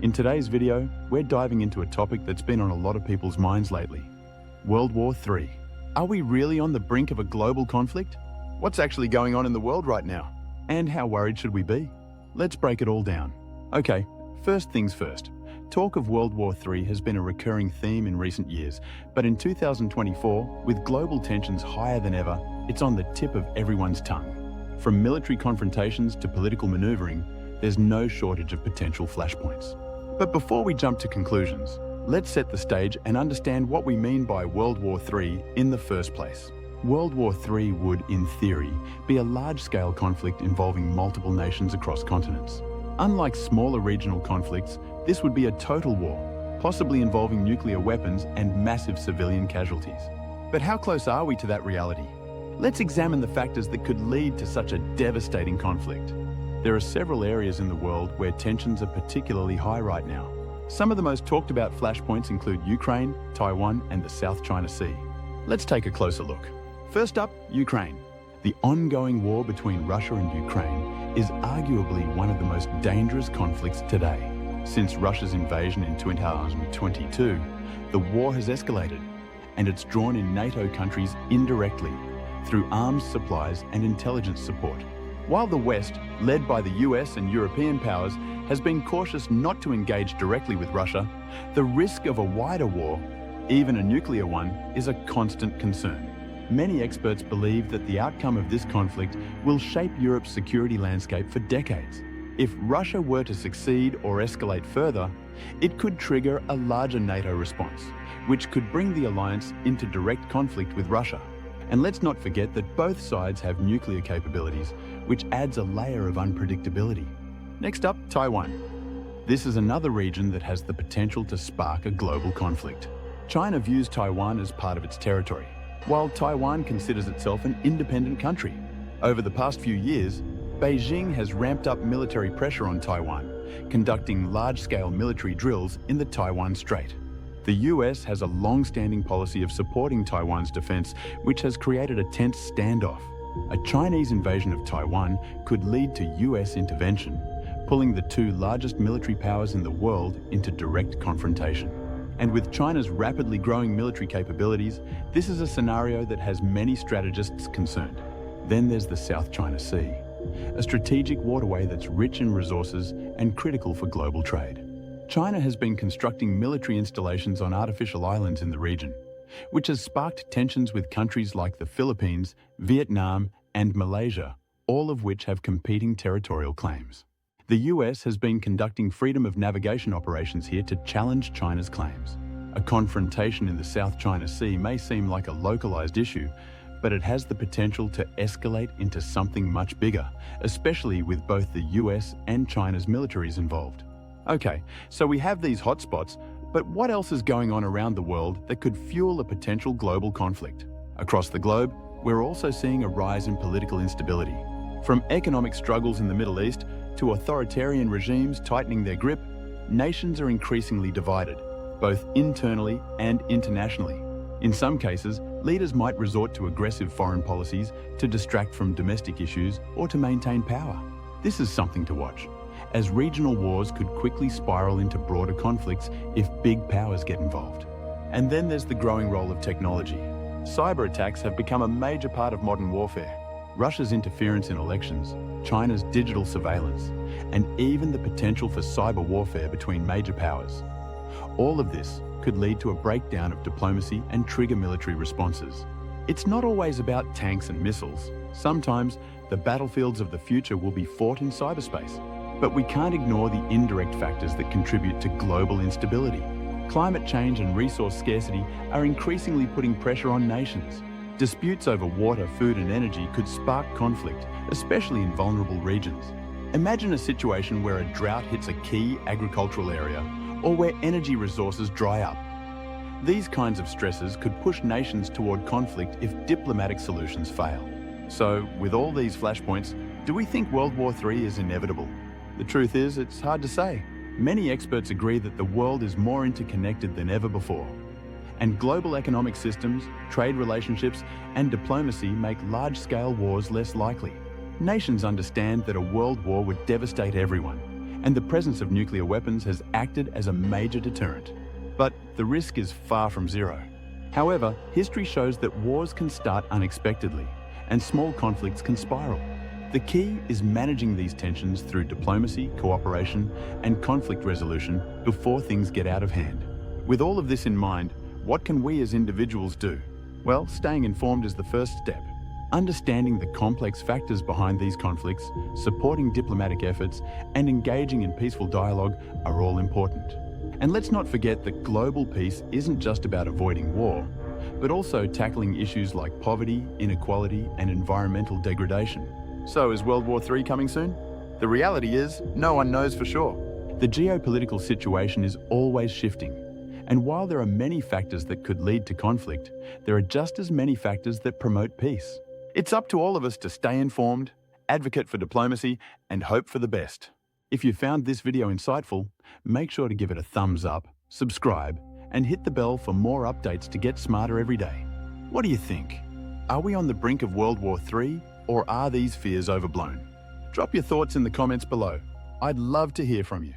In today's video, we're diving into a topic that's been on a lot of people's minds lately. World War III. Are we really on the brink of a global conflict? What's actually going on in the world right now? And how worried should we be? Let's break it all down. Okay, first things first. Talk of World War III has been a recurring theme in recent years, but in 2024, with global tensions higher than ever, it's on the tip of everyone's tongue. From military confrontations to political maneuvering, there's no shortage of potential flashpoints. But before we jump to conclusions, let's set the stage and understand what we mean by World War III in the first place. World War III would, in theory, be a large-scale conflict involving multiple nations across continents. Unlike smaller regional conflicts, this would be a total war, possibly involving nuclear weapons and massive civilian casualties. But how close are we to that reality? Let's examine the factors that could lead to such a devastating conflict. There are several areas in the world where tensions are particularly high right now. Some of the most talked about flashpoints include Ukraine, Taiwan, and the South China Sea. Let's take a closer look. First up, Ukraine. The ongoing war between Russia and Ukraine is arguably one of the most dangerous conflicts today. Since Russia's invasion in 2022, the war has escalated, and it's drawn in NATO countries indirectly through arms supplies and intelligence support. While the West, led by the US and European powers, has been cautious not to engage directly with Russia, the risk of a wider war, even a nuclear one, is a constant concern. Many experts believe that the outcome of this conflict will shape Europe's security landscape for decades. If Russia were to succeed or escalate further, it could trigger a larger NATO response, which could bring the alliance into direct conflict with Russia. And let's not forget that both sides have nuclear capabilities, which adds a layer of unpredictability. Next up, Taiwan. This is another region that has the potential to spark a global conflict. China views Taiwan as part of its territory, while Taiwan considers itself an independent country. Over the past few years, Beijing has ramped up military pressure on Taiwan, conducting large-scale military drills in the Taiwan Strait. The US has a long-standing policy of supporting Taiwan's defense, which has created a tense standoff. A Chinese invasion of Taiwan could lead to US intervention, pulling the two largest military powers in the world into direct confrontation. And with China's rapidly growing military capabilities, this is a scenario that has many strategists concerned. Then there's the South China Sea, a strategic waterway that's rich in resources and critical for global trade. China has been constructing military installations on artificial islands in the region, which has sparked tensions with countries like the Philippines, Vietnam, and Malaysia, all of which have competing territorial claims. The US has been conducting freedom of navigation operations here to challenge China's claims. A confrontation in the South China Sea may seem like a localized issue, but it has the potential to escalate into something much bigger, especially with both the US and China's militaries involved. Okay, so we have these hotspots, but what else is going on around the world that could fuel a potential global conflict? Across the globe, we're also seeing a rise in political instability. From economic struggles in the Middle East to authoritarian regimes tightening their grip, nations are increasingly divided, both internally and internationally. In some cases, leaders might resort to aggressive foreign policies to distract from domestic issues or to maintain power. This is something to watch, as regional wars could quickly spiral into broader conflicts if big powers get involved. And then there's the growing role of technology. Cyber attacks have become a major part of modern warfare. Russia's interference in elections, China's digital surveillance, and even the potential for cyber warfare between major powers. All of this could lead to a breakdown of diplomacy and trigger military responses. It's not always about tanks and missiles. Sometimes, the battlefields of the future will be fought in cyberspace. But we can't ignore the indirect factors that contribute to global instability. Climate change and resource scarcity are increasingly putting pressure on nations. Disputes over water, food, and energy could spark conflict, especially in vulnerable regions. Imagine a situation where a drought hits a key agricultural area, or where energy resources dry up. These kinds of stresses could push nations toward conflict if diplomatic solutions fail. So, with all these flashpoints, do we think World War III is inevitable? The truth is, it's hard to say. Many experts agree that the world is more interconnected than ever before. And global economic systems, trade relationships, and diplomacy make large-scale wars less likely. Nations understand that a world war would devastate everyone, and the presence of nuclear weapons has acted as a major deterrent. But the risk is far from zero. However, history shows that wars can start unexpectedly, and small conflicts can spiral. The key is managing these tensions through diplomacy, cooperation, and conflict resolution before things get out of hand. With all of this in mind, what can we as individuals do? Well, staying informed is the first step. Understanding the complex factors behind these conflicts, supporting diplomatic efforts, and engaging in peaceful dialogue are all important. And let's not forget that global peace isn't just about avoiding war, but also tackling issues like poverty, inequality, and environmental degradation. So, is World War III coming soon? The reality is, no one knows for sure. The geopolitical situation is always shifting. And while there are many factors that could lead to conflict, there are just as many factors that promote peace. It's up to all of us to stay informed, advocate for diplomacy, and hope for the best. If you found this video insightful, make sure to give it a thumbs up, subscribe, and hit the bell for more updates to get smarter every day. What do you think? Are we on the brink of World War III, or are these fears overblown? Drop your thoughts in the comments below. I'd love to hear from you.